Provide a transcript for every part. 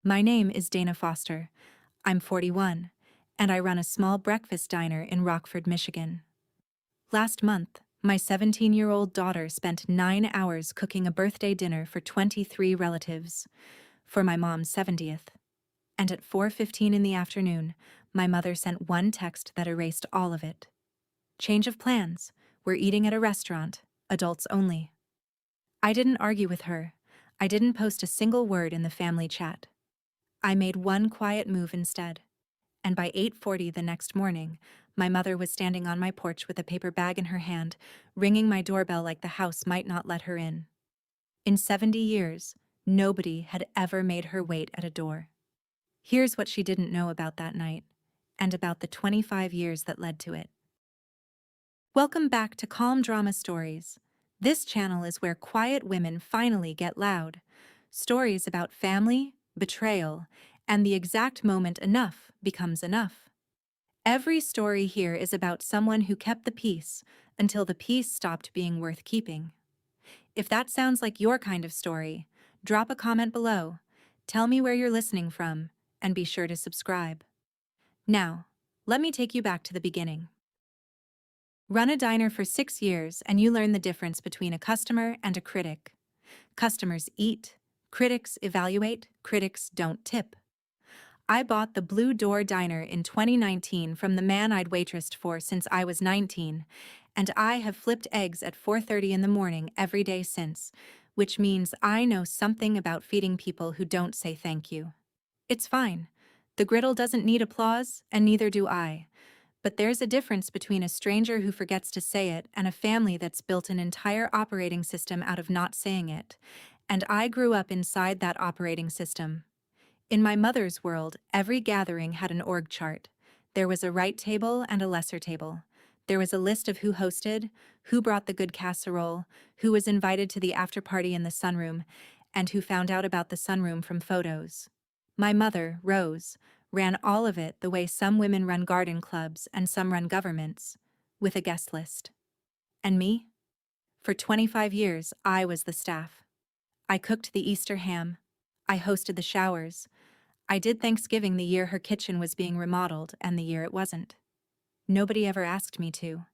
My name is Dana Foster. I'm 41, and I run a small breakfast diner in Rockford, Michigan. Last month, my 17-year-old daughter spent 9 hours cooking a birthday dinner for 23 relatives for my mom's 70th. And at 4:15 in the afternoon, my mother sent one text that erased all of it. Change of plans. We're eating at a restaurant, adults only. I didn't argue with her. I didn't post a single word in the family chat. I made one quiet move instead. And by 8:40 the next morning, my mother was standing on my porch with a paper bag in her hand, ringing my doorbell like the house might not let her in. In 70 years, nobody had ever made her wait at a door. Here's what she didn't know about that night, and about the 25 years that led to it. Welcome back to Calm Drama Stories. This channel is where quiet women finally get loud. Stories about family, betrayal, and the exact moment enough becomes enough. Every story here is about someone who kept the peace until the peace stopped being worth keeping. If that sounds like your kind of story, drop a comment below, tell me where you're listening from, and be sure to subscribe. Now, let me take you back to the beginning. Run a diner for 6 years and you learn the difference between a customer and a critic. Customers eat, critics evaluate, critics don't tip. I bought the Blue Door Diner in 2019 from the man I'd waitressed for since I was 19, and I have flipped eggs at 4:30 in the morning every day since, which means I know something about feeding people who don't say thank you. It's fine. The griddle doesn't need applause, and neither do I. But there's a difference between a stranger who forgets to say it and a family that's built an entire operating system out of not saying it. And I grew up inside that operating system. In my mother's world, every gathering had an org chart. There was a right table and a lesser table. There was a list of who hosted, who brought the good casserole, who was invited to the after party in the sunroom, and who found out about the sunroom from photos. My mother, Rose, ran all of it the way some women run garden clubs and some run governments, with a guest list. And me? For 25 years, I was the staff. I cooked the Easter ham. I hosted the showers. I did Thanksgiving the year her kitchen was being remodeled and the year it wasn't. Nobody ever asked me to.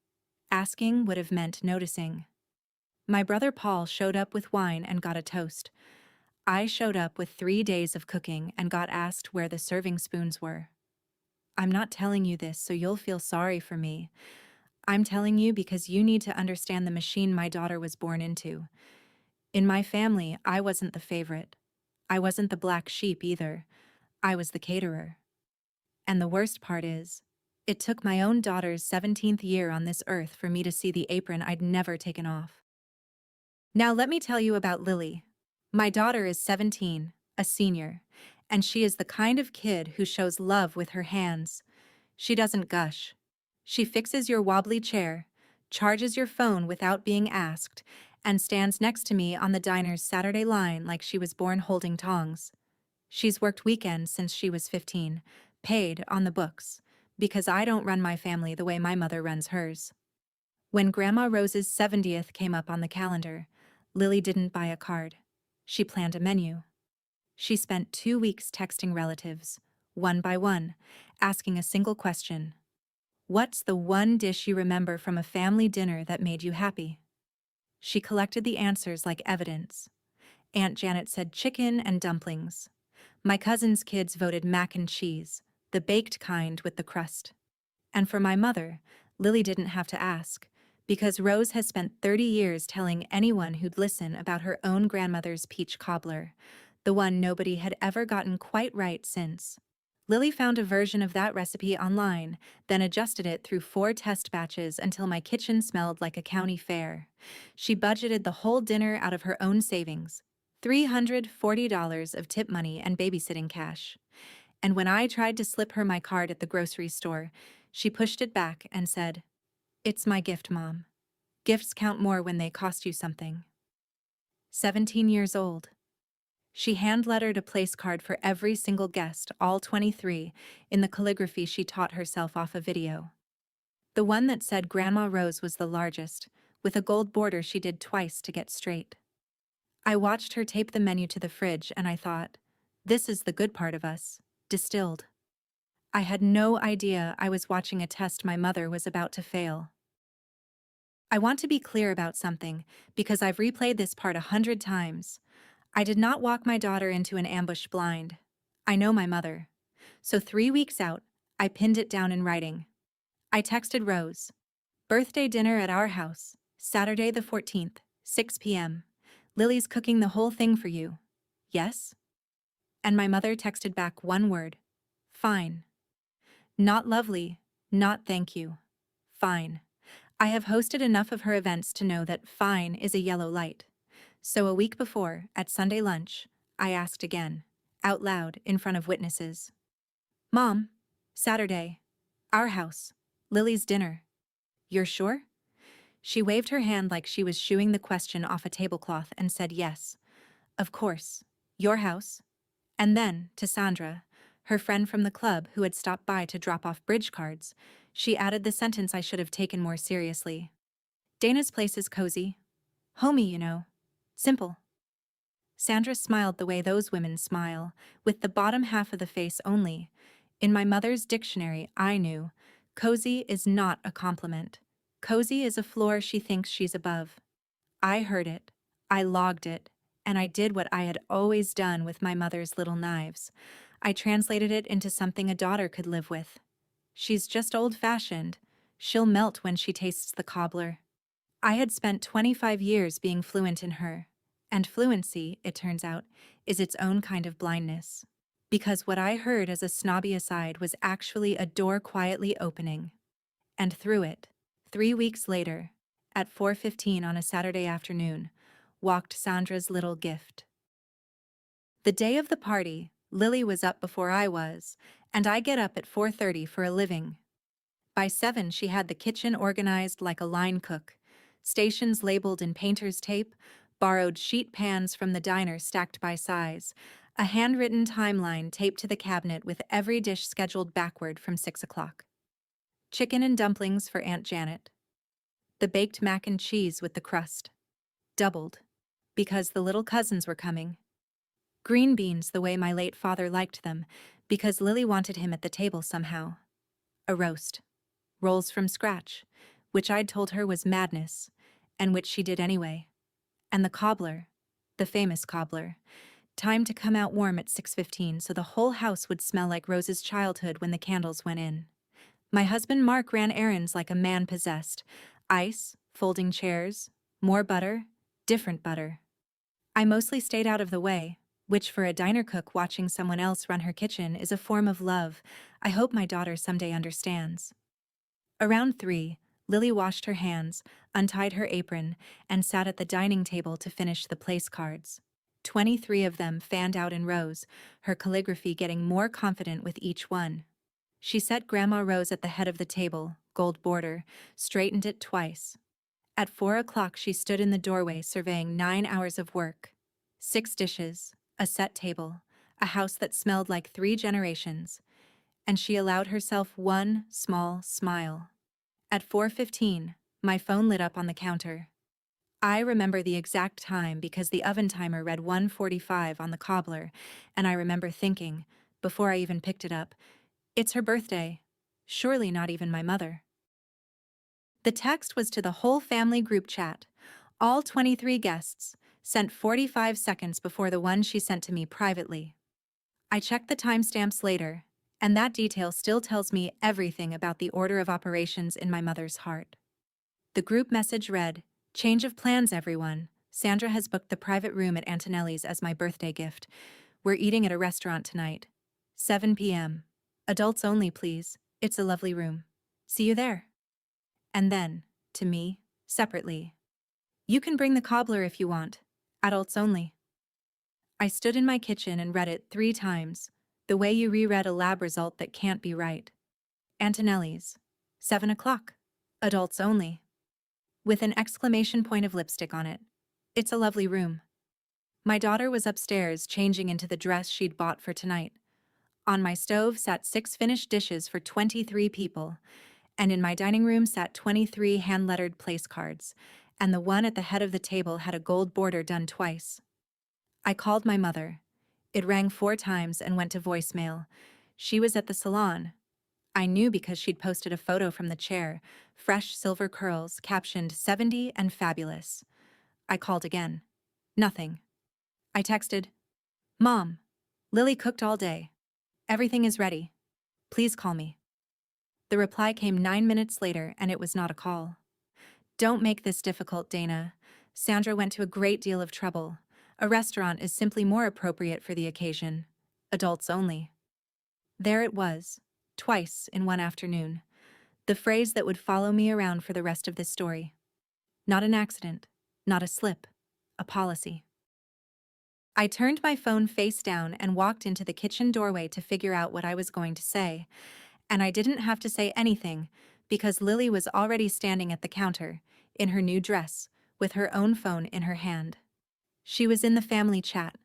Asking would have meant noticing. My brother Paul showed up with wine and got a toast. I showed up with 3 days of cooking and got asked where the serving spoons were. I'm not telling you this so you'll feel sorry for me. I'm telling you because you need to understand the machine my daughter was born into. In my family, I wasn't the favorite. I wasn't the black sheep either. I was the caterer. And the worst part is, it took my own daughter's 17th year on this earth for me to see the apron I'd never taken off. Now let me tell you about Lily. My daughter is 17, a senior, and she is the kind of kid who shows love with her hands. She doesn't gush. She fixes your wobbly chair, charges your phone without being asked, and stands next to me on the diner's Saturday line like she was born holding tongs. She's worked weekends since she was 15, paid on the books, because I don't run my family the way my mother runs hers. When Grandma Rose's 70th came up on the calendar, Lily didn't buy a card. She planned a menu. She spent 2 weeks texting relatives, one by one, asking a single question. What's the one dish you remember from a family dinner that made you happy? She collected the answers like evidence. Aunt Janet said chicken and dumplings. My cousin's kids voted mac and cheese, the baked kind with the crust. And for my mother, Lily didn't have to ask, because Rose has spent 30 years telling anyone who'd listen about her own grandmother's peach cobbler, the one nobody had ever gotten quite right since. Lily found a version of that recipe online, then adjusted it through 4 test batches until my kitchen smelled like a county fair. She budgeted the whole dinner out of her own savings, $340 of tip money and babysitting cash. And when I tried to slip her my card at the grocery store, she pushed it back and said, "It's my gift, Mom. Gifts count more when they cost you something." 17 years old. She hand-lettered a place card for every single guest, all 23, in the calligraphy she taught herself off a video. The one that said Grandma Rose was the largest, with a gold border she did twice to get straight. I watched her tape the menu to the fridge and I thought, This is the good part of us. Distilled. I had no idea I was watching a test my mother was about to fail. I want to be clear about something, because I've replayed this part 100 times. I did not walk my daughter into an ambush blind. I know my mother. So 3 weeks out, I pinned it down in writing. I texted Rose. Birthday dinner at our house, Saturday the 14th, 6 p.m. Lily's cooking the whole thing for you. Yes? And my mother texted back one word. Fine. Not lovely, not thank you. Fine. I have hosted enough of her events to know that fine is a yellow light. So a week before, at Sunday lunch, I asked again, out loud in front of witnesses. Mom, Saturday, our house, Lily's dinner. You're sure? She waved her hand like she was shooing the question off a tablecloth and said yes. Of course. Your house. And then, to Sandra, her friend from the club who had stopped by to drop off bridge cards, she added the sentence I should have taken more seriously. Dana's place is cozy. Homey, you know. Simple. Sandra smiled the way those women smile, with the bottom half of the face only. In my mother's dictionary, I knew, cozy is not a compliment. Cozy is a floor she thinks she's above. I heard it, I logged it, and I did what I had always done with my mother's little knives. I translated it into something a daughter could live with. She's just old-fashioned. She'll melt when she tastes the cobbler. I had spent 25 years being fluent in her. And fluency, it turns out, is its own kind of blindness. Because what I heard as a snobby aside was actually a door quietly opening. And through it, 3 weeks later, at 4:15 on a Saturday afternoon, walked Sandra's little gift. The day of the party, Lily was up before I was, and I get up at 4:30 for a living. By 7 she had the kitchen organized like a line cook, stations labeled in painter's tape, borrowed sheet pans from the diner stacked by size, a handwritten timeline taped to the cabinet with every dish scheduled backward from 6 o'clock. Chicken and dumplings for Aunt Janet. The baked mac and cheese with the crust. Doubled. Because the little cousins were coming. Green beans the way my late father liked them, because Lily wanted him at the table somehow. A roast. Rolls from scratch, which I'd told her was madness, and which she did anyway. And the cobbler, the famous cobbler, timed to come out warm at 6:15 so the whole house would smell like Rose's childhood when the candles went in. My husband Mark ran errands like a man possessed. Ice, folding chairs, more butter, different butter. I mostly stayed out of the way, which for a diner cook watching someone else run her kitchen is a form of love I hope my daughter someday understands. Around 3, Lily washed her hands, untied her apron, and sat at the dining table to finish the place cards. 23 of them fanned out in rows, her calligraphy getting more confident with each one. She set Grandma Rose at the head of the table, gold border, straightened it twice. At 4 o'clock she stood in the doorway surveying 9 hours of work. 6 dishes, a set table, a house that smelled like 3 generations, and she allowed herself one small smile. At 4:15, my phone lit up on the counter. I remember the exact time because the oven timer read 1:45 on the cobbler, and I remember thinking, before I even picked it up, it's her birthday. Surely not even my mother. The text was to the whole family group chat, all 23 guests, sent 45 seconds before the one she sent to me privately. I checked the timestamps later, and that detail still tells me everything about the order of operations in my mother's heart. The group message read, "Change of plans, everyone. Sandra has booked the private room at Antonelli's as my birthday gift. We're eating at a restaurant tonight. 7 p.m. Adults only, please. It's a lovely room. See you there." And then, to me, separately, "You can bring the cobbler if you want. Adults only." I stood in my kitchen and read it 3 times, the way you reread a lab result that can't be right. Antonelli's. 7 o'clock. Adults only. With an exclamation point of lipstick on it. It's a lovely room. My daughter was upstairs changing into the dress she'd bought for tonight. On my stove sat 6 finished dishes for 23 people, and in my dining room sat 23 hand-lettered place cards, and the one at the head of the table had a gold border done twice. I called my mother. It rang 4 times and went to voicemail. She was at the salon. I knew because she'd posted a photo from the chair, fresh silver curls, captioned 70 and fabulous. I called again. Nothing. I texted, Mom, Lily cooked all day. Everything is ready. Please call me. The reply came 9 minutes later, and it was not a call. Don't make this difficult, Dana. Sandra went to a great deal of trouble. A restaurant is simply more appropriate for the occasion. Adults only. There it was, twice in one afternoon. The phrase that would follow me around for the rest of this story. Not an accident, not a slip, a policy. I turned my phone face down and walked into the kitchen doorway to figure out what I was going to say. And I didn't have to say anything because Lily was already standing at the counter, in her new dress, with her own phone in her hand. She was in the family chat.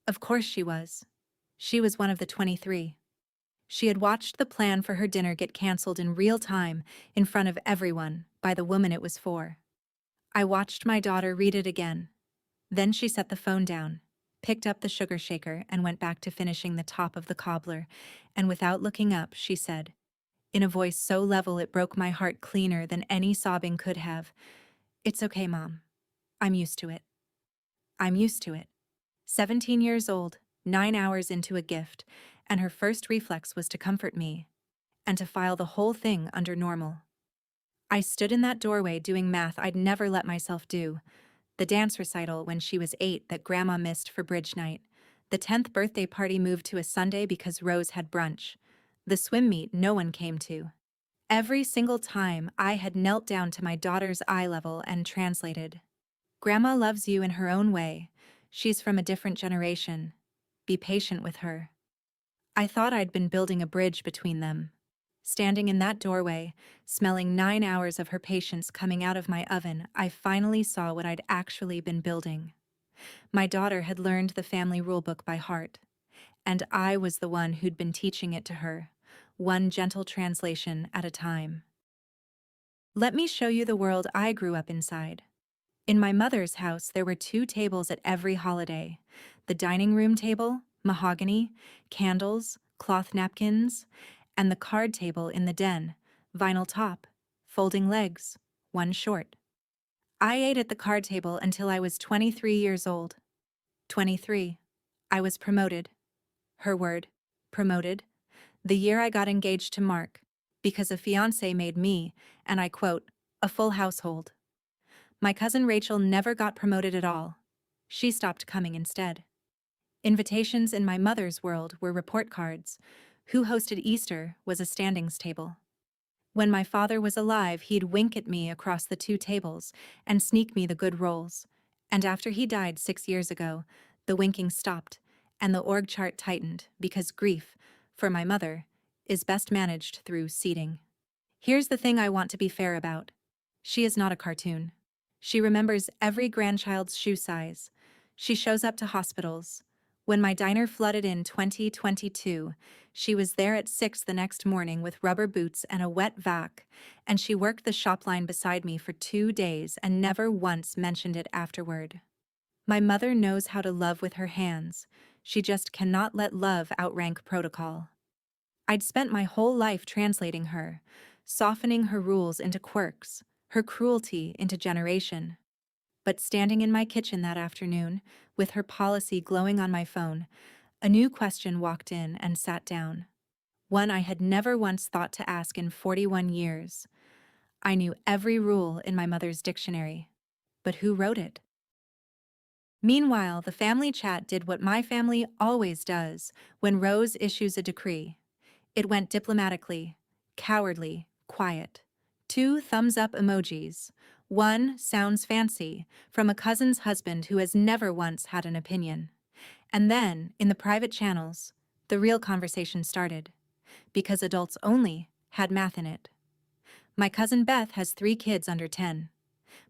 Of course she was. She was one of the 23. She had watched the plan for her dinner get canceled in real time, in front of everyone, by the woman it was for. I watched my daughter read it again. Then she set the phone down, picked up the sugar shaker, and went back to finishing the top of the cobbler, and without looking up, she said, in a voice so level it broke my heart cleaner than any sobbing could have, "It's okay, Mom. I'm used to it. I'm used to it." 17 years old, 9 hours into a gift, and her first reflex was to comfort me, and to file the whole thing under normal. I stood in that doorway doing math I'd never let myself do. The dance recital when she was 8 that Grandma missed for bridge night. The 10th birthday party moved to a Sunday because Rose had brunch. The swim meet no one came to. Every single time I had knelt down to my daughter's eye level and translated. Grandma loves you in her own way. She's from a different generation. Be patient with her. I thought I'd been building a bridge between them. Standing in that doorway, smelling 9 hours of her patience coming out of my oven, I finally saw what I'd actually been building. My daughter had learned the family rulebook by heart, and I was the one who'd been teaching it to her, one gentle translation at a time. Let me show you the world I grew up inside. In my mother's house, there were 2 tables at every holiday. The dining room table, mahogany, candles, cloth napkins, and the card table in the den, vinyl top, folding legs, one short. I ate at the card table until I was 23 years old. 23. I was promoted. Her word, promoted. The year I got engaged to Mark, because a fiancé made me, and I quote, a full household. My cousin Rachel never got promoted at all. She stopped coming instead. Invitations in my mother's world were report cards. Who hosted Easter was a standings table. When my father was alive, he'd wink at me across the 2 tables and sneak me the good rolls. And after he died 6 years ago, the winking stopped, and the org chart tightened because grief, for my mother, is best managed through seating. Here's the thing I want to be fair about. She is not a cartoon. She remembers every grandchild's shoe size. She shows up to hospitals. When my diner flooded in 2022, she was there at 6 the next morning with rubber boots and a wet vac, and she worked the shop line beside me for 2 days and never once mentioned it afterward. My mother knows how to love with her hands. She just cannot let love outrank protocol. I'd spent my whole life translating her, softening her rules into quirks, her cruelty into generation. But standing in my kitchen that afternoon, with her policy glowing on my phone, a new question walked in and sat down. One I had never once thought to ask in 41 years. I knew every rule in my mother's dictionary. But who wrote it? Meanwhile, the family chat did what my family always does when Rose issues a decree. It went diplomatically, cowardly, quiet. 2 thumbs-up emojis. 1 sounds fancy, from a cousin's husband who has never once had an opinion. And then, in the private channels, the real conversation started. Because adults only had math in it. My cousin Beth has 3 kids under 10.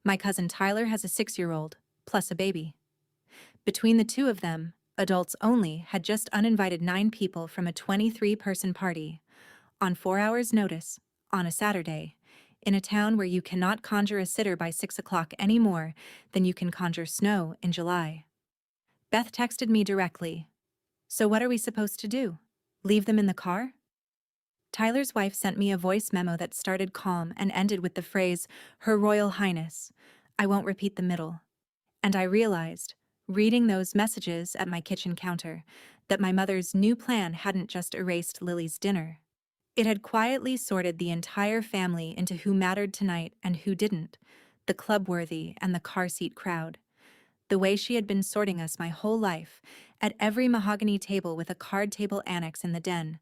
My cousin Tyler has a 6-year-old, plus a baby. Between the 2 of them, adults only had just uninvited 9 people from a 23-person party, on 4 hours' notice, on a Saturday, in a town where you cannot conjure a sitter by 6 o'clock any more than you can conjure snow in July. Beth texted me directly. So what are we supposed to do? Leave them in the car? Tyler's wife sent me a voice memo that started calm and ended with the phrase, Her Royal Highness. I won't repeat the middle. And I realized, reading those messages at my kitchen counter, that my mother's new plan hadn't just erased Lily's dinner. It had quietly sorted the entire family into who mattered tonight and who didn't, the club-worthy and the car-seat crowd. The way she had been sorting us my whole life, at every mahogany table with a card table annex in the den.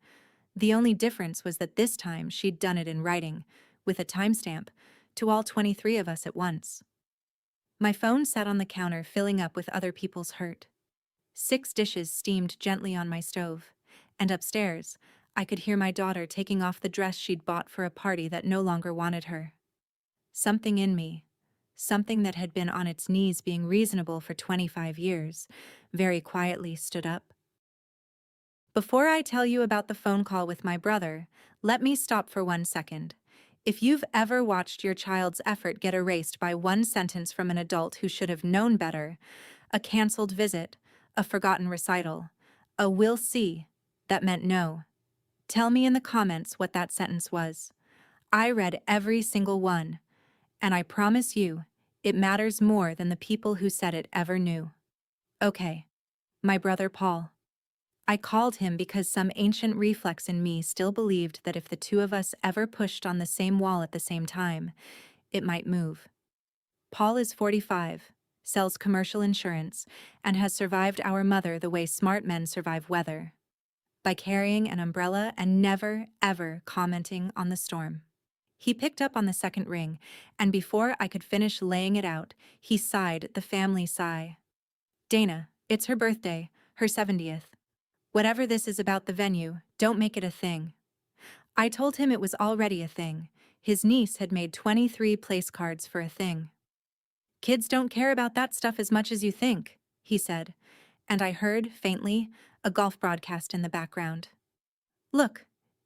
The only difference was that this time she'd done it in writing, with a timestamp, to all 23 of us at once. My phone sat on the counter filling up with other people's hurt. 6 dishes steamed gently on my stove, and upstairs, I could hear my daughter taking off the dress she'd bought for a party that no longer wanted her. Something in me, something that had been on its knees being reasonable for 25 years, very quietly stood up. Before I tell you about the phone call with my brother, let me stop for 1 second. If you've ever watched your child's effort get erased by one sentence from an adult who should have known better, a canceled visit, a forgotten recital, a "we'll see," that meant no. Tell me in the comments what that sentence was. I read every single one, and I promise you, it matters more than the people who said it ever knew. Okay, my brother Paul. I called him because some ancient reflex in me still believed that if the two of us ever pushed on the same wall at the same time, it might move. Paul is 45, sells commercial insurance, and has survived our mother the way smart men survive weather, by carrying an umbrella and never, ever commenting on the storm. He picked up on the second ring, and before I could finish laying it out, he sighed the family sigh. Dana, it's her birthday, her 70th. Whatever this is about the venue, don't make it a thing. I told him it was already a thing. His niece had made 23 place cards for a thing. Kids don't care about that stuff as much as you think, he said, and I heard, faintly, a golf broadcast in the background. Look,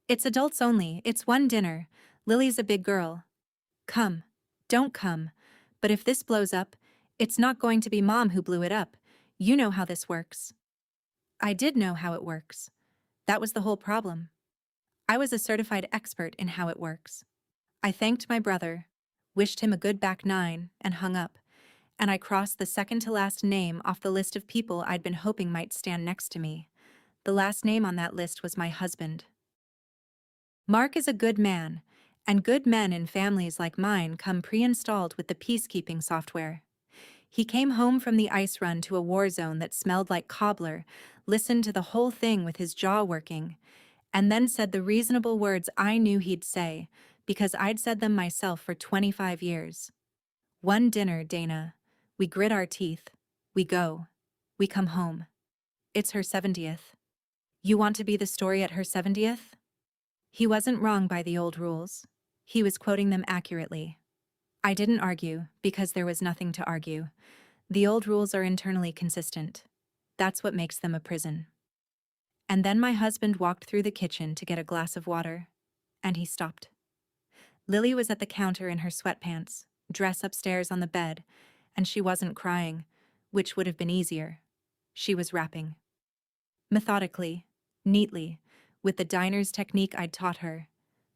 it's adults only, it's one dinner. Lily's a big girl. Come. Don't come. But if this blows up, it's not going to be Mom who blew it up. You know how this works. I did know how it works. That was the whole problem. I was a certified expert in how it works. I thanked my brother, wished him a good back nine, and hung up, and I crossed the second-to-last name off the list of people I'd been hoping might stand next to me. The last name on that list was my husband. Mark is a good man, and good men in families like mine come pre-installed with the peacekeeping software. He came home from the ice run to a war zone that smelled like cobbler, listened to the whole thing with his jaw working, and then said the reasonable words I knew he'd say, because I'd said them myself for 25 years. One dinner, Dana. We grit our teeth. We go. We come home. It's her 70th. You want to be the story at her 70th? He wasn't wrong by the old rules. He was quoting them accurately. I didn't argue, because there was nothing to argue. The old rules are internally consistent. That's what makes them a prison. And then my husband walked through the kitchen to get a glass of water, and he stopped. Lily was at the counter in her sweatpants, dress upstairs on the bed, and she wasn't crying, which would have been easier. She was wrapping. Methodically, neatly, with the diner's technique I'd taught her.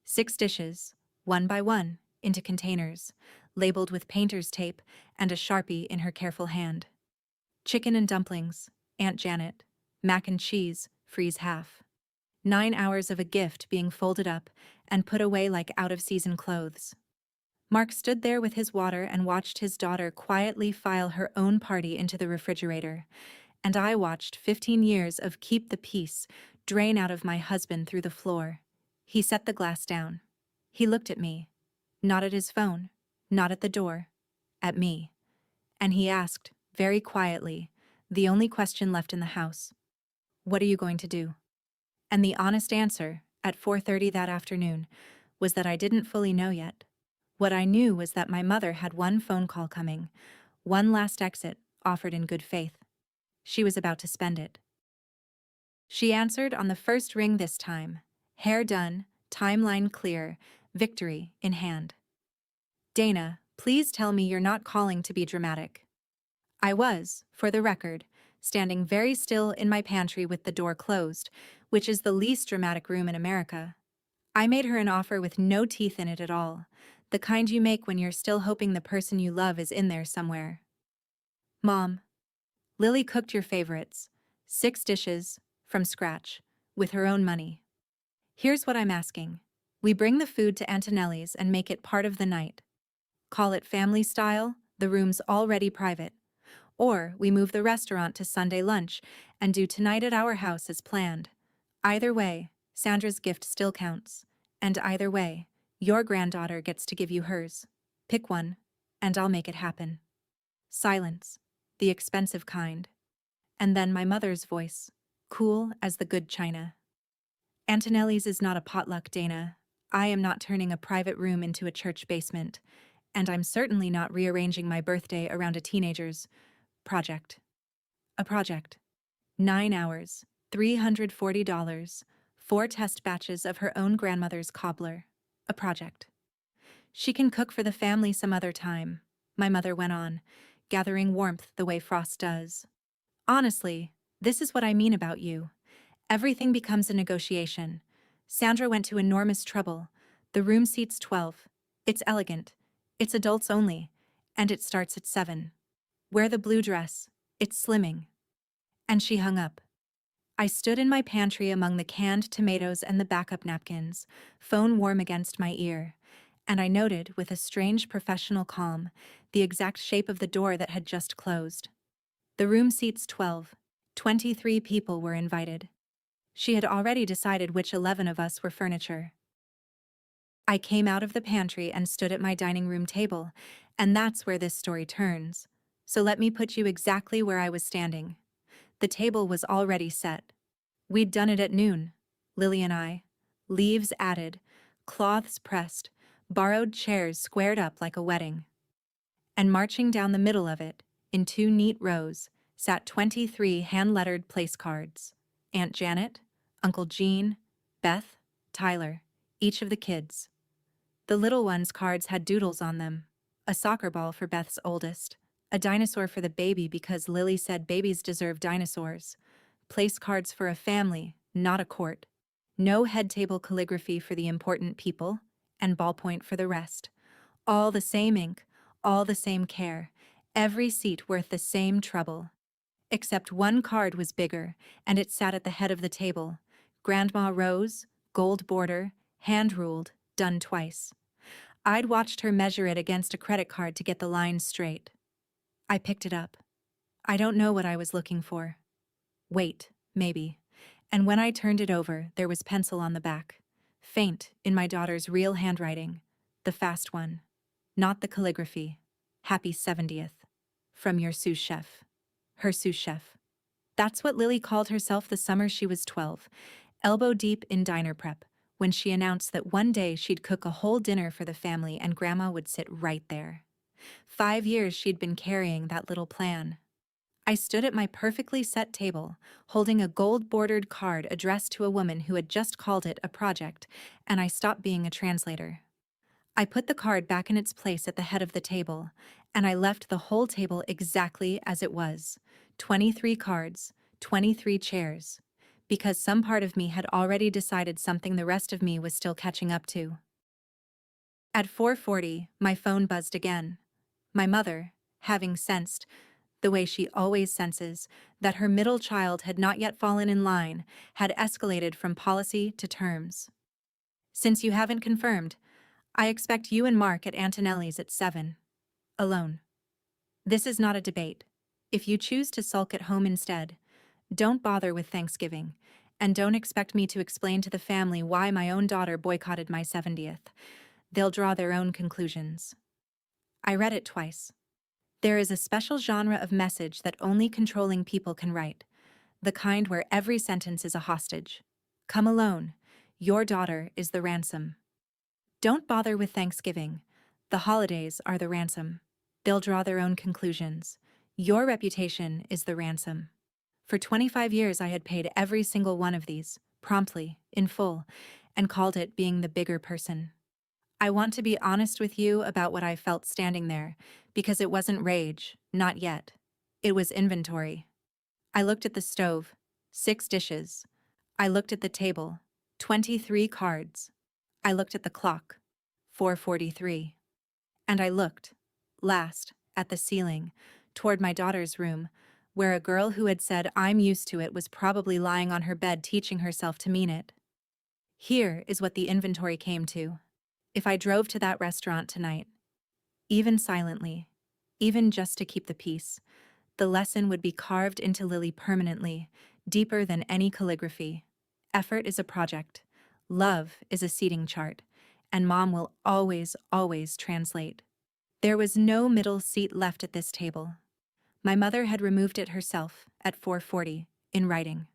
6 dishes, one by one, into containers, labeled with painter's tape and a Sharpie in her careful hand. Chicken and dumplings, Aunt Janet. Mac and cheese, freeze half. 9 hours of a gift being folded up and put away like out-of-season clothes. Mark stood there with his water and watched his daughter quietly file her own party into the refrigerator, and I watched 15 years of keep the peace drain out of my husband through the floor. He set the glass down. He looked at me, not at his phone, not at the door, at me. And he asked, very quietly, the only question left in the house. What are you going to do? And the honest answer, at 4:30 that afternoon, was that I didn't fully know yet. What I knew was that my mother had one phone call coming, one last exit, offered in good faith. She was about to spend it. She answered on the first ring this time, hair done, timeline clear, victory in hand. Dana, please tell me you're not calling to be dramatic. I was, for the record, standing very still in my pantry with the door closed, which is the least dramatic room in America. I made her an offer with no teeth in it at all, the kind you make when you're still hoping the person you love is in there somewhere. Mom, Lily cooked your favorites, 6 dishes, from scratch, with her own money. Here's what I'm asking. We bring the food to Antonelli's and make it part of the night. Call it family style, the room's already private. Or we move the restaurant to Sunday lunch and do tonight at our house as planned. Either way, Sandra's gift still counts. And either way, your granddaughter gets to give you hers. Pick one, and I'll make it happen. Silence, the expensive kind. And then my mother's voice, cool as the good china. Antonelli's is not a potluck, Dana. I am not turning a private room into a church basement. And I'm certainly not rearranging my birthday around a teenager's project. A project. 9 hours, $340, 4 test batches of her own grandmother's cobbler. A project. She can cook for the family some other time, my mother went on, gathering warmth the way frost does. Honestly, this is what I mean about you. Everything becomes a negotiation. Sandra went to enormous trouble. The room seats 12. It's elegant. It's adults only. And it starts at 7. Wear the blue dress. It's slimming. And she hung up. I stood in my pantry among the canned tomatoes and the backup napkins, phone warm against my ear, and I noted, with a strange professional calm, the exact shape of the door that had just closed. The room seats 12. 23 people were invited. She had already decided which 11 of us were furniture. I came out of the pantry and stood at my dining room table, and that's where this story turns. So let me put you exactly where I was standing. The table was already set. We'd done it at noon, Lily and I. Leaves added, cloths pressed, borrowed chairs squared up like a wedding. And marching down the middle of it, in 2 neat rows, sat 23 hand-lettered place cards. Aunt Janet, Uncle Gene, Beth, Tyler, each of the kids. The little ones' cards had doodles on them. A soccer ball for Beth's oldest. A dinosaur for the baby because Lily said babies deserve dinosaurs. Place cards for a family, not a court. No head table calligraphy for the important people, and ballpoint for the rest. All the same ink, all the same care, every seat worth the same trouble. Except one card was bigger, and it sat at the head of the table. Grandma Rose, gold border, hand-ruled, done twice. I'd watched her measure it against a credit card to get the lines straight. I picked it up. I don't know what I was looking for. Wait, maybe. And when I turned it over, there was pencil on the back. Faint, in my daughter's real handwriting. The fast one. Not the calligraphy. Happy 70th. From your sous chef. Her sous chef. That's what Lily called herself the summer she was 12, elbow deep in diner prep, when she announced that one day she'd cook a whole dinner for the family and Grandma would sit right there. 5 years she'd been carrying that little plan. I stood at my perfectly set table, holding a gold-bordered card addressed to a woman who had just called it a project, and I stopped being a translator. I put the card back in its place at the head of the table, and I left the whole table exactly as it was. 23 cards, 23 chairs, because some part of me had already decided something the rest of me was still catching up to. At 4:40, my phone buzzed again. My mother, having sensed, the way she always senses, that her middle child had not yet fallen in line, had escalated from policy to terms. Since you haven't confirmed, I expect you and Mark at Antonelli's at 7. Alone. This is not a debate. If you choose to sulk at home instead, don't bother with Thanksgiving, and don't expect me to explain to the family why my own daughter boycotted my 70th. They'll draw their own conclusions. I read it twice. There is a special genre of message that only controlling people can write, the kind where every sentence is a hostage. Come alone. Your daughter is the ransom. Don't bother with Thanksgiving. The holidays are the ransom. They'll draw their own conclusions. Your reputation is the ransom. For 25 years I had paid every single one of these, promptly, in full, and called it being the bigger person. I want to be honest with you about what I felt standing there, because it wasn't rage, not yet. It was inventory. I looked at the stove, 6 dishes. I looked at the table, 23 cards. I looked at the clock, 4:43. And I looked, last, at the ceiling, toward my daughter's room, where a girl who had said "I'm used to it" was probably lying on her bed teaching herself to mean it. Here is what the inventory came to. If I drove to that restaurant tonight, even silently, even just to keep the peace, the lesson would be carved into Lily permanently, deeper than any calligraphy. Effort is a project. Love is a seating chart. And Mom will always, always translate. There was no middle seat left at this table. My mother had removed it herself, at 4:40, in writing.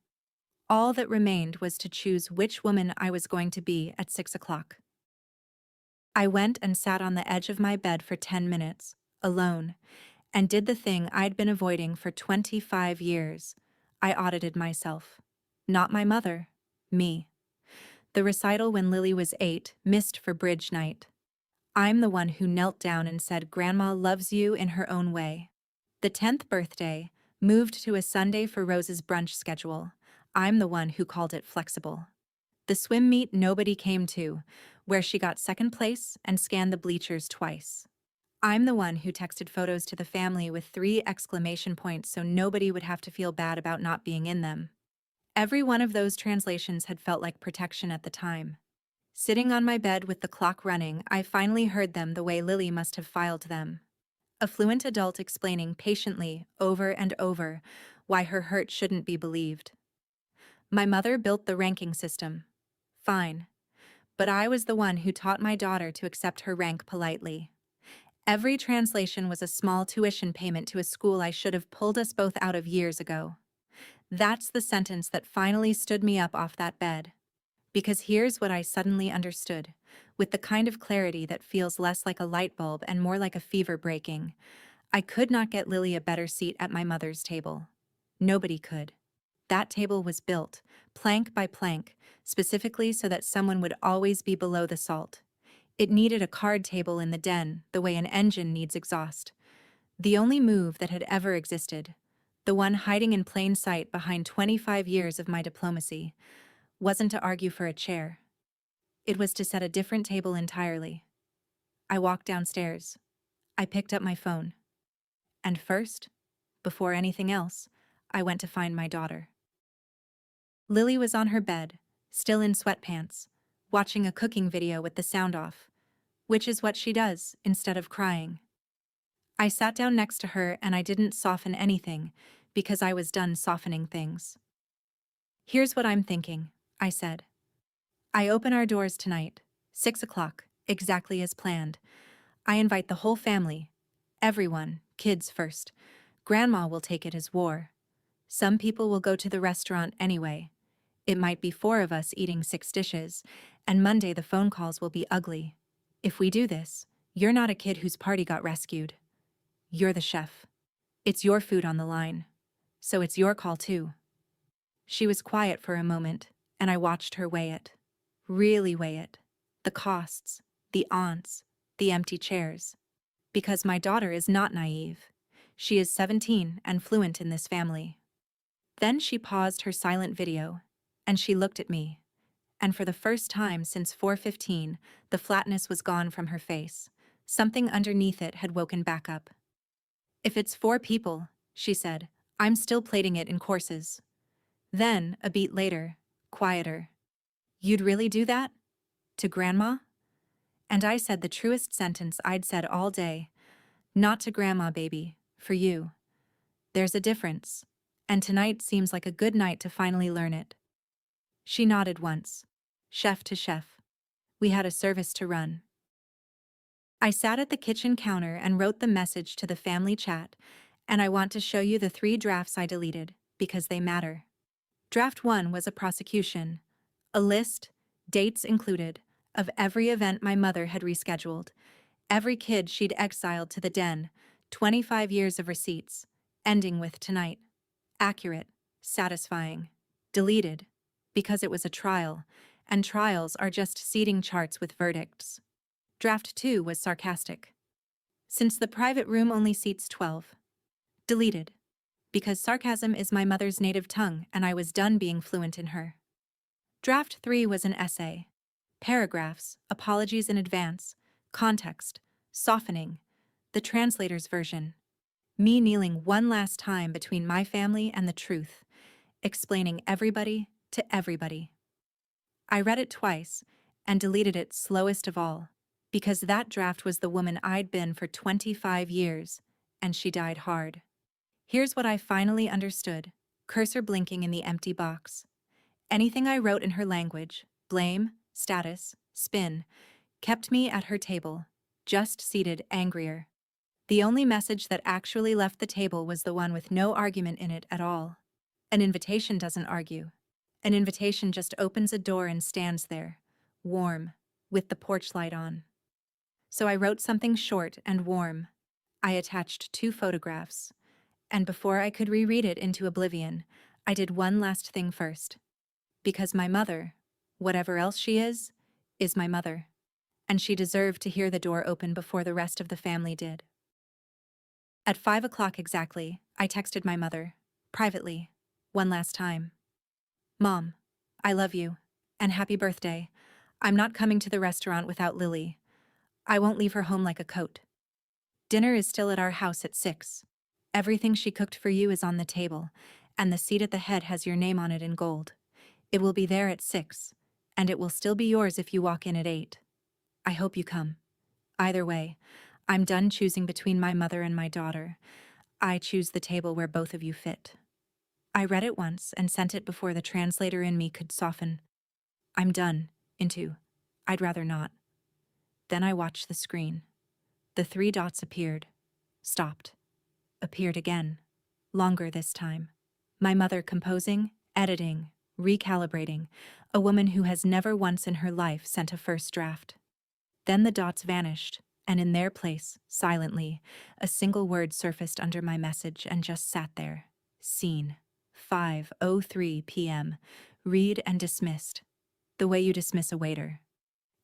All that remained was to choose which woman I was going to be at 6 o'clock. I went and sat on the edge of my bed for 10 minutes, alone, and did the thing I'd been avoiding for 25 years. I audited myself. Not my mother, me. The recital when Lily was 8 missed for bridge night. I'm the one who knelt down and said Grandma loves you in her own way. The 10th birthday moved to a Sunday for Rose's brunch schedule. I'm the one who called it flexible. The swim meet nobody came to, where she got second place and scanned the bleachers twice. I'm the one who texted photos to the family with 3 exclamation points so nobody would have to feel bad about not being in them. Every one of those translations had felt like protection at the time. Sitting on my bed with the clock running, I finally heard them the way Lily must have filed them. A fluent adult explaining patiently, over and over, why her hurt shouldn't be believed. My mother built the ranking system. Fine. But I was the one who taught my daughter to accept her rank politely. Every translation was a small tuition payment to a school I should have pulled us both out of years ago. That's the sentence that finally stood me up off that bed. Because here's what I suddenly understood, with the kind of clarity that feels less like a light bulb and more like a fever breaking. I could not get Lily a better seat at my mother's table. Nobody could. That table was built, plank by plank, specifically so that someone would always be below the salt. It needed a card table in the den, the way an engine needs exhaust. The only move that had ever existed, the one hiding in plain sight behind 25 years of my diplomacy, wasn't to argue for a chair. It was to set a different table entirely. I walked downstairs. I picked up my phone. And first, before anything else, I went to find my daughter. Lily was on her bed, still in sweatpants, watching a cooking video with the sound off, which is what she does instead of crying. I sat down next to her and I didn't soften anything because I was done softening things. Here's what I'm thinking, I said. I open our doors tonight, 6 o'clock, exactly as planned. I invite the whole family, everyone, kids first. Grandma will take it as war. Some people will go to the restaurant anyway. It might be 4 of us eating 6 dishes, and Monday the phone calls will be ugly. If we do this, you're not a kid whose party got rescued. You're the chef. It's your food on the line. So it's your call too. She was quiet for a moment, and I watched her weigh it. Really weigh it. The costs, the aunts, the empty chairs. Because my daughter is not naive. She is 17 and fluent in this family. Then she paused her silent video, and she looked at me. And for the first time since 4:15, the flatness was gone from her face. Something underneath it had woken back up. If it's 4 people, she said, I'm still plating it in courses. Then, a beat later, quieter. You'd really do that? To Grandma? And I said the truest sentence I'd said all day. Not to Grandma, baby, for you. There's a difference, and tonight seems like a good night to finally learn it. She nodded once, chef to chef. We had a service to run. I sat at the kitchen counter and wrote the message to the family chat, and I want to show you the 3 drafts I deleted, because they matter. Draft 1 was a prosecution. A list, dates included, of every event my mother had rescheduled, every kid she'd exiled to the den, 25 years of receipts, ending with tonight. Accurate, satisfying. Deleted, because it was a trial, and trials are just seating charts with verdicts. Draft 2 was sarcastic. Since the private room only seats 12. Deleted. because sarcasm is my mother's native tongue and I was done being fluent in her. Draft 3 was an essay. Paragraphs, apologies in advance, context, softening, the translator's version. Me kneeling one last time between my family and the truth, explaining everybody to everybody. I read it twice and deleted it slowest of all, because that draft was the woman I'd been for 25 years, and she died hard. Here's what I finally understood, cursor blinking in the empty box. Anything I wrote in her language, blame, status, spin, kept me at her table, just seated angrier. The only message that actually left the table was the one with no argument in it at all. An invitation doesn't argue. An invitation just opens a door and stands there, warm, with the porch light on. So I wrote something short and warm. I attached 2 photographs. And before I could reread it into oblivion, I did one last thing first. Because my mother, whatever else she is my mother. And she deserved to hear the door open before the rest of the family did. At 5 o'clock exactly, I texted my mother, privately, one last time. Mom, I love you, and happy birthday. I'm not coming to the restaurant without Lily. I won't leave her home like a coat. Dinner is still at our house at 6. Everything she cooked for you is on the table, and the seat at the head has your name on it in gold. It will be there at 6, and it will still be yours if you walk in at 8. I hope you come. Either way, I'm done choosing between my mother and my daughter. I choose the table where both of you fit. I read it once and sent it before the translator in me could soften. I'm done, into, I'd rather not. Then I watched the screen. The 3 dots appeared, stopped, appeared again, longer this time. My mother composing, editing, recalibrating, a woman who has never once in her life sent a first draft. Then the dots vanished, and in their place, silently, a single word surfaced under my message and just sat there. Seen. 5:03 p.m. Read and dismissed. The way you dismiss a waiter.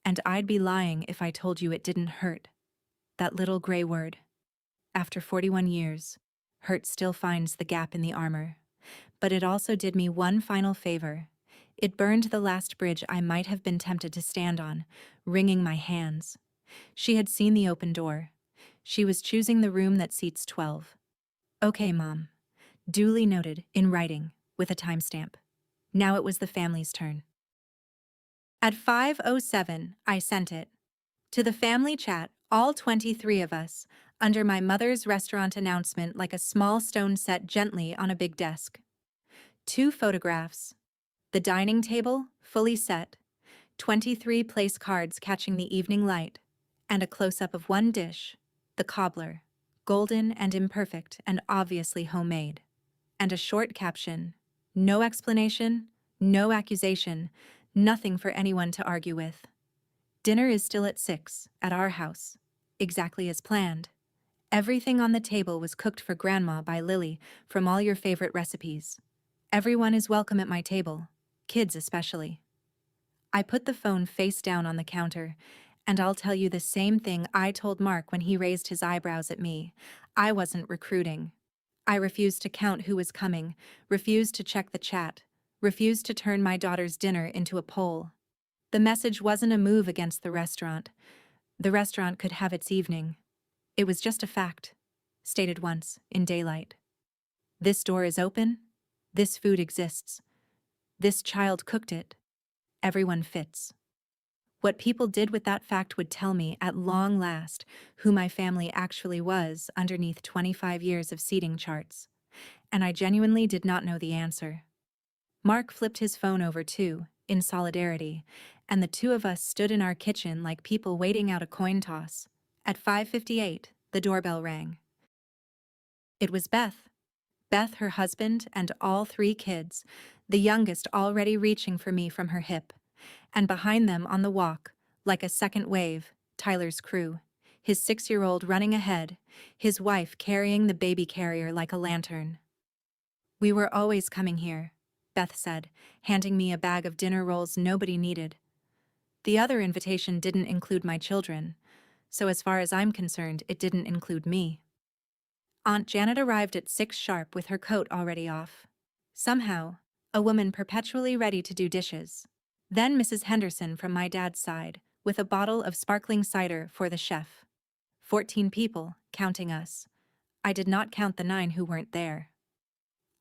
And I'd be lying if I told you it didn't hurt. That little gray word. After 41 years, hurt still finds the gap in the armor. But it also did me one final favor. It burned the last bridge I might have been tempted to stand on, wringing my hands. She had seen the open door. She was choosing the room that seats 12. Okay, Mom. Duly noted, in writing, with a timestamp. Now it was the family's turn. At 5:07, I sent it. To the family chat, all 23 of us, under my mother's restaurant announcement like a small stone set gently on a big desk. 2 photographs. The dining table, fully set. 23 place cards catching the evening light. And a close-up of one dish, the cobbler, golden and imperfect and obviously homemade. And a short caption, no explanation, no accusation, nothing for anyone to argue with. Dinner is still at 6, at our house, exactly as planned. Everything on the table was cooked for Grandma by Lily from all your favorite recipes. Everyone is welcome at my table, kids especially. I put the phone face down on the counter, and I'll tell you the same thing I told Mark when he raised his eyebrows at me. I wasn't recruiting. I refused to count who was coming, refused to check the chat, refused to turn my daughter's dinner into a poll. The message wasn't a move against the restaurant. The restaurant could have its evening. It was just a fact, stated once, in daylight. This door is open. This food exists. This child cooked it. Everyone fits. What people did with that fact would tell me, at long last, who my family actually was underneath 25 years of seating charts. And I genuinely did not know the answer. Mark flipped his phone over too, in solidarity, and the 2 of us stood in our kitchen like people waiting out a coin toss. At 5:58, the doorbell rang. It was Beth. Beth, her husband, and all 3 kids, the youngest already reaching for me from her hip. And behind them on the walk, like a second wave, Tyler's crew, his 6-year-old running ahead, his wife carrying the baby carrier like a lantern. We were always coming here, Beth said, handing me a bag of dinner rolls nobody needed. The other invitation didn't include my children, so as far as I'm concerned, it didn't include me. Aunt Janet arrived at 6 sharp with her coat already off. Somehow, a woman perpetually ready to do dishes. Then Mrs. Henderson from my dad's side, with a bottle of sparkling cider for the chef. 14 people, counting us. I did not count the 9 who weren't there.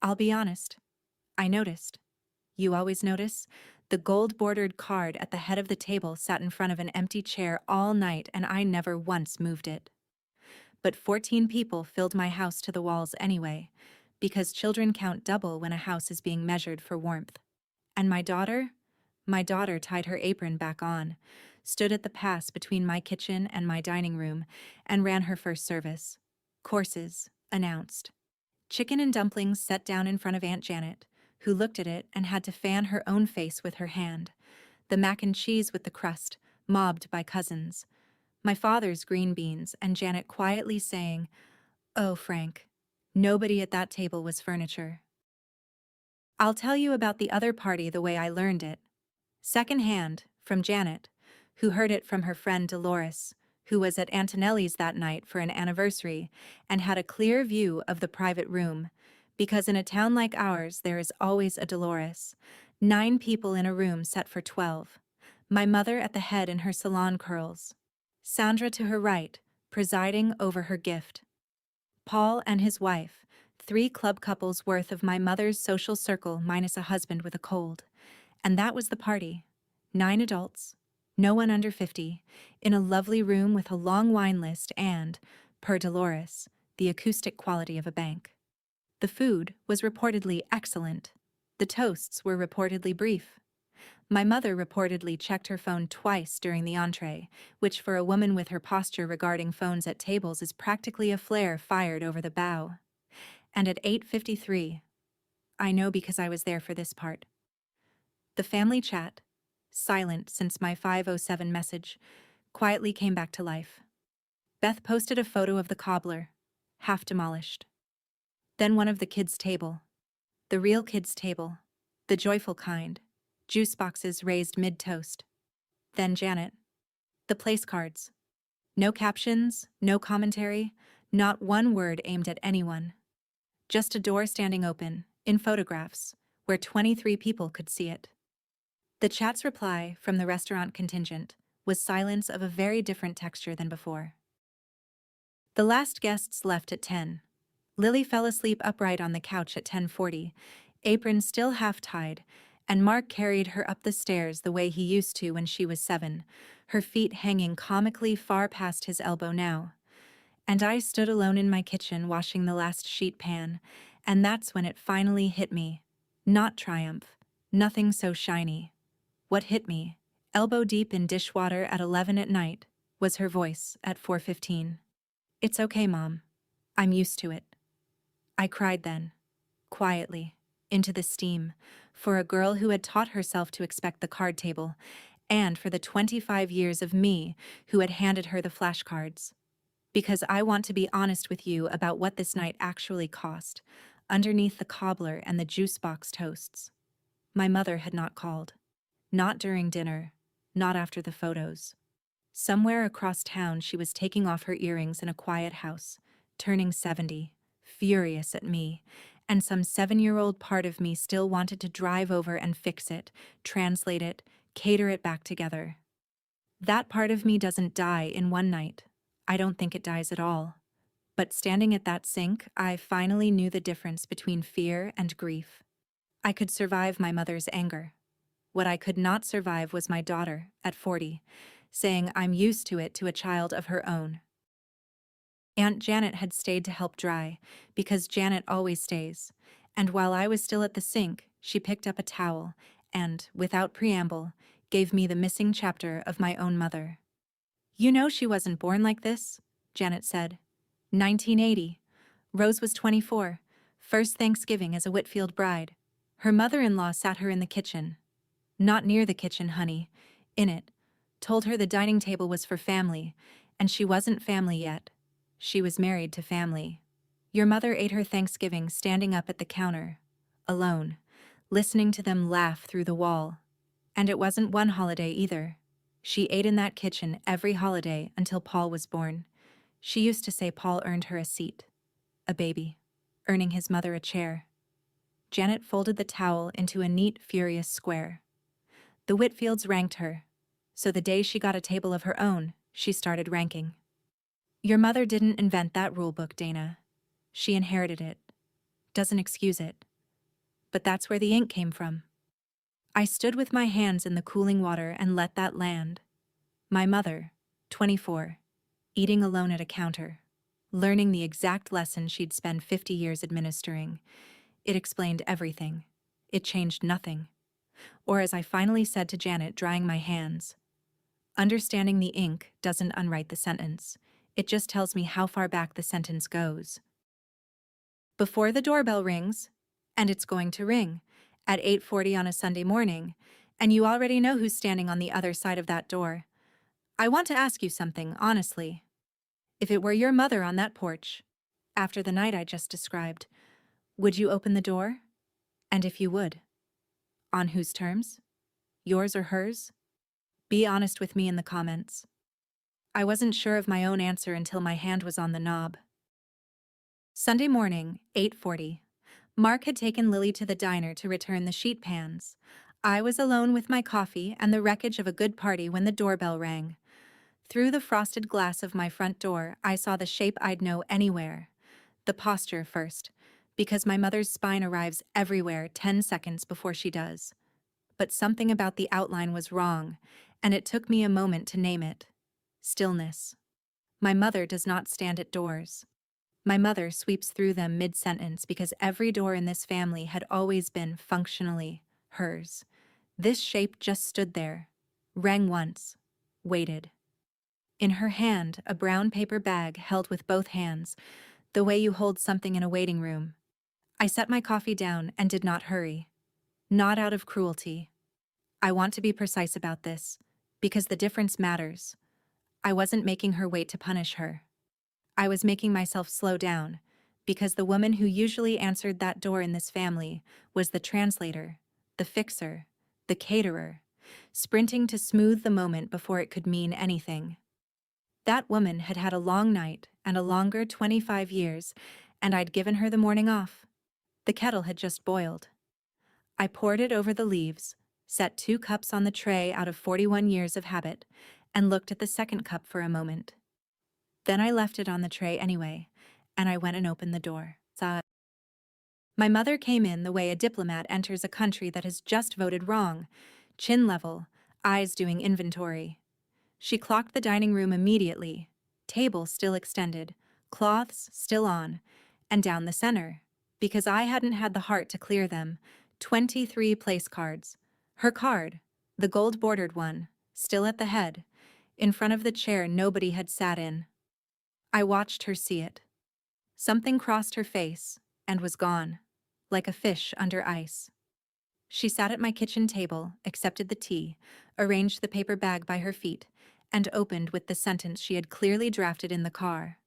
I'll be honest. I noticed. You always notice? The gold-bordered card at the head of the table sat in front of an empty chair all night and I never once moved it. But 14 people filled my house to the walls anyway, because children count double when a house is being measured for warmth. And my daughter? My daughter tied her apron back on, stood at the pass between my kitchen and my dining room, and ran her first service. Courses, announced. Chicken and dumplings set down in front of Aunt Janet, who looked at it and had to fan her own face with her hand. The mac and cheese with the crust, mobbed by cousins. My father's green beans, and Janet quietly saying, "Oh, Frank, nobody at that table was furniture." I'll tell you about the other party the way I learned it. Secondhand, from Janet, who heard it from her friend Dolores, who was at Antonelli's that night for an anniversary and had a clear view of the private room, because in a town like ours there is always a Dolores. 9 people in a room set for 12. My mother at the head in her salon curls. Sandra to her right, presiding over her gift. Paul and his wife, 3 club couples worth of my mother's social circle minus a husband with a cold. And that was the party. 9 adults, no one under 50, in a lovely room with a long wine list and, per Dolores, the acoustic quality of a bank. The food was reportedly excellent. The toasts were reportedly brief. My mother reportedly checked her phone twice during the entree, which for a woman with her posture regarding phones at tables is practically a flare fired over the bow. And at 8:53, I know because I was there for this part. The family chat, silent since my 5:07 message, quietly came back to life. Beth posted a photo of the cobbler, half demolished. Then one of the kids' table. The real kids' table. The joyful kind. Juice boxes raised mid-toast. Then Janet. The place cards. No captions, no commentary, not one word aimed at anyone. Just a door standing open, in photographs, where 23 people could see it. The chat's reply from the restaurant contingent was silence of a very different texture than before. The last guests left at 10. Lily fell asleep upright on the couch at 10:40, apron still half-tied, and Mark carried her up the stairs the way he used to when she was 7, her feet hanging comically far past his elbow now. And I stood alone in my kitchen washing the last sheet pan, and that's when it finally hit me. Not triumph, nothing so shiny. What hit me, elbow deep in dishwater at 11 at night, was her voice at 4:15. "It's okay, Mom. I'm used to it." I cried then, quietly, into the steam, for a girl who had taught herself to expect the card table, and for the 25 years of me who had handed her the flashcards. Because I want to be honest with you about what this night actually cost, underneath the cobbler and the juice box toasts. My mother had not called. Not during dinner, not after the photos. Somewhere across town she was taking off her earrings in a quiet house, turning 70, furious at me, and some 7-year-old part of me still wanted to drive over and fix it, translate it, cater it back together. That part of me doesn't die in one night. I don't think it dies at all. But standing at that sink, I finally knew the difference between fear and grief. I could survive my mother's anger. What I could not survive was my daughter, at 40, saying I'm used to it to a child of her own. Aunt Janet had stayed to help dry, because Janet always stays, and while I was still at the sink, she picked up a towel and, without preamble, gave me the missing chapter of my own mother. "You know she wasn't born like this," Janet said. 1980. Rose was 24, first Thanksgiving as a Whitfield bride. Her mother-in-law sat her in the kitchen. Not near the kitchen, honey. In it. Told her the dining table was for family, and she wasn't family yet. She was married to family. Your mother ate her Thanksgiving standing up at the counter, alone, listening to them laugh through the wall. And it wasn't one holiday either. She ate in that kitchen every holiday until Paul was born. She used to say Paul earned her a seat. a baby, earning his mother a chair. Janet folded the towel into a neat, furious square. The Whitfields ranked her, so the day she got a table of her own, she started ranking. Your mother didn't invent that rule book, Dana. She inherited it. Doesn't excuse it. But that's where the ink came from. I stood with my hands in the cooling water and let that land. My mother, 24, eating alone at a counter, learning the exact lesson she'd spent 50 years administering. It explained everything. It changed nothing. Or as I finally said to Janet, drying my hands, understanding the ink doesn't unwrite the sentence. It just tells me how far back the sentence goes. Before the doorbell rings, and it's going to ring, at 8:40 on a Sunday morning, and you already know who's standing on the other side of that door. I want to ask you something, honestly. If it were your mother on that porch, after the night I just described, would you open the door? And if you would, on whose terms? Yours or hers? Be honest with me in the comments. I wasn't sure of my own answer until my hand was on the knob. Sunday morning, 8:40. Mark had taken Lily to the diner to return the sheet pans. I was alone with my coffee and the wreckage of a good party when the doorbell rang. Through the frosted glass of my front door, I saw the shape I'd know anywhere. The posture first, because my mother's spine arrives everywhere 10 seconds before she does. But something about the outline was wrong, and it took me a moment to name it. Stillness. My mother does not stand at doors. My mother sweeps through them mid-sentence because every door in this family had always been functionally hers. This shape just stood there, rang once, waited. In her hand, a brown paper bag held with both hands, the way you hold something in a waiting room. I set my coffee down and did not hurry. Not out of cruelty. I want to be precise about this, because the difference matters. I wasn't making her wait to punish her. I was making myself slow down, because the woman who usually answered that door in this family was the translator, the fixer, the caterer, sprinting to smooth the moment before it could mean anything. That woman had had a long night and a longer 25 years, and I'd given her the morning off. The kettle had just boiled. I poured it over the leaves, set 2 cups on the tray out of 41 years of habit, and looked at the second cup for a moment. Then I left it on the tray anyway, and I went and opened the door. My mother came in the way a diplomat enters a country that has just voted wrong, chin level, eyes doing inventory. She clocked the dining room immediately, table still extended, cloths still on, and down the center, because I hadn't had the heart to clear them, 23 place cards. Her card, the gold-bordered one, still at the head, in front of the chair nobody had sat in. I watched her see it. Something crossed her face and was gone, like a fish under ice. She sat at my kitchen table, accepted the tea, arranged the paper bag by her feet, and opened with the sentence she had clearly drafted in the car.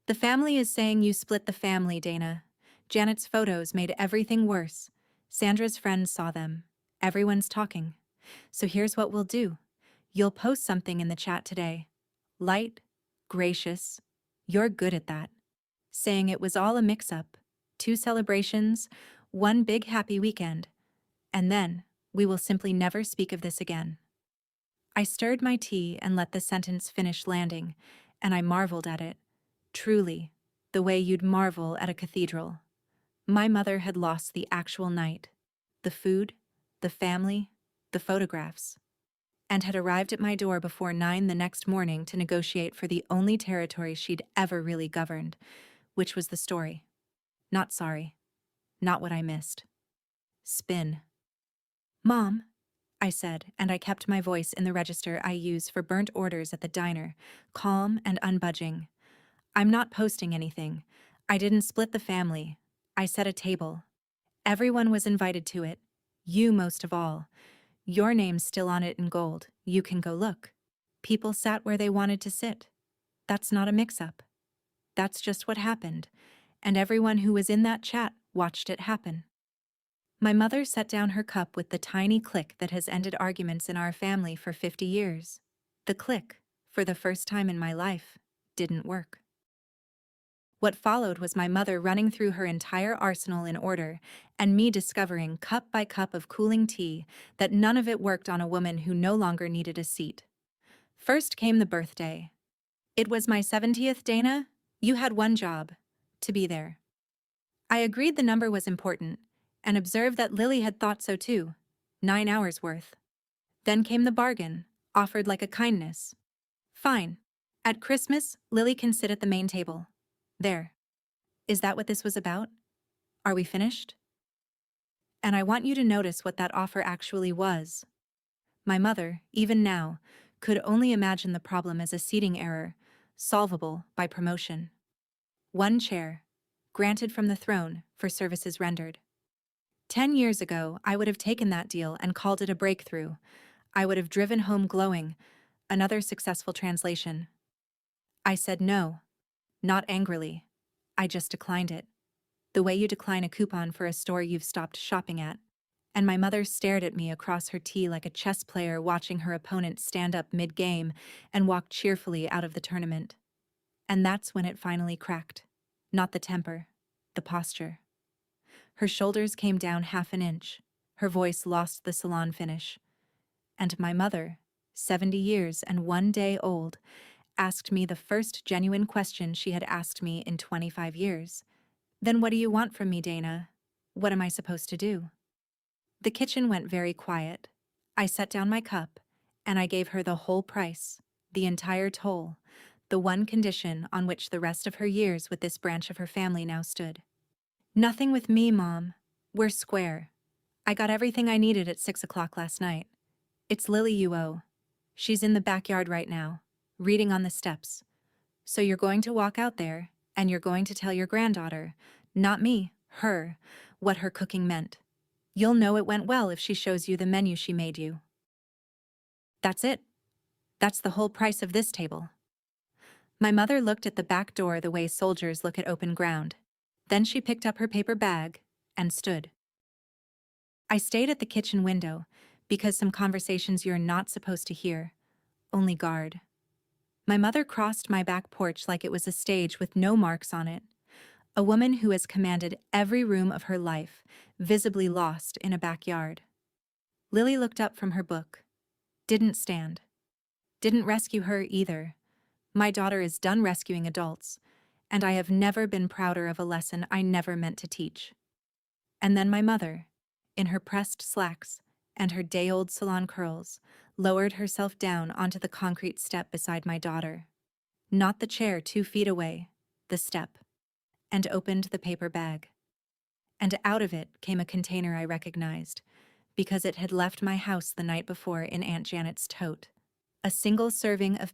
The family is saying you split the family, Dana. Janet's photos made everything worse. Sandra's friends saw them. Everyone's talking. So here's what we'll do. You'll post something in the chat today. Light, gracious. You're good at that. Saying it was all a mix-up. 2 celebrations, 1 big happy weekend. And then, we will simply never speak of this again. I stirred my tea and let the sentence finish landing, and I marveled at it. Truly, the way you'd marvel at a cathedral. My mother had lost the actual night. The food, the family, the photographs. And had arrived at my door before 9 the next morning to negotiate for the only territory she'd ever really governed, which was the story. Not sorry. Not what I missed. Spin. Mom, I said, and I kept my voice in the register I use for burnt orders at the diner, calm and unbudging. I'm not posting anything. I didn't split the family. I set a table. Everyone was invited to it. You most of all. Your name's still on it in gold. You can go look. People sat where they wanted to sit. That's not a mix-up. That's just what happened, and everyone who was in that chat watched it happen. My mother set down her cup with the tiny click that has ended arguments in our family for 50 years. The click, for the first time in my life, didn't work. What followed was my mother running through her entire arsenal in order, and me discovering cup by cup of cooling tea that none of it worked on a woman who no longer needed a seat. First came the birthday. It was my 70th, Dana. You had one job: to be there. I agreed the number was important, and observed that Lily had thought so too. 9 hours worth. Then came the bargain, offered like a kindness. Fine. At Christmas, Lily can sit at the main table. There. Is that what this was about? Are we finished? And I want you to notice what that offer actually was. My mother, even now, could only imagine the problem as a seating error, solvable by promotion. One chair, granted from the throne for services rendered. 10 years ago, I would have taken that deal and called it a breakthrough. I would have driven home glowing, another successful translation. I said no, not angrily. I just declined it. The way you decline a coupon for a store you've stopped shopping at. And my mother stared at me across her tea like a chess player watching her opponent stand up mid-game and walk cheerfully out of the tournament. And that's when it finally cracked. Not the temper, the posture. Her shoulders came down half an inch. Her voice lost the salon finish. And my mother, 70 years and 1 day old, asked me the first genuine question she had asked me in 25 years. Then what do you want from me, Dana? What am I supposed to do? The kitchen went very quiet. I set down my cup, and I gave her the whole price, the entire toll, the one condition on which the rest of her years with this branch of her family now stood. Nothing with me, Mom. We're square. I got everything I needed at 6 o'clock last night. It's Lily you owe. She's in the backyard right now, reading on the steps. So you're going to walk out there, and you're going to tell your granddaughter, not me, her, what her cooking meant. You'll know it went well if she shows you the menu she made you. That's it. That's the whole price of this table. My mother looked at the back door the way soldiers look at open ground. Then she picked up her paper bag and stood. I stayed at the kitchen window because some conversations you're not supposed to hear, only guard. My mother crossed my back porch like it was a stage with no marks on it. A woman who has commanded every room of her life, visibly lost in a backyard. Lily looked up from her book. Didn't stand. Didn't rescue her either. My daughter is done rescuing adults, and I have never been prouder of a lesson I never meant to teach. And then my mother, in her pressed slacks and her day-old salon curls, lowered herself down onto the concrete step beside my daughter. Not the chair 2 feet away, the step. And opened the paper bag. And out of it came a container I recognized, because it had left my house the night before in Aunt Janet's tote. A single serving of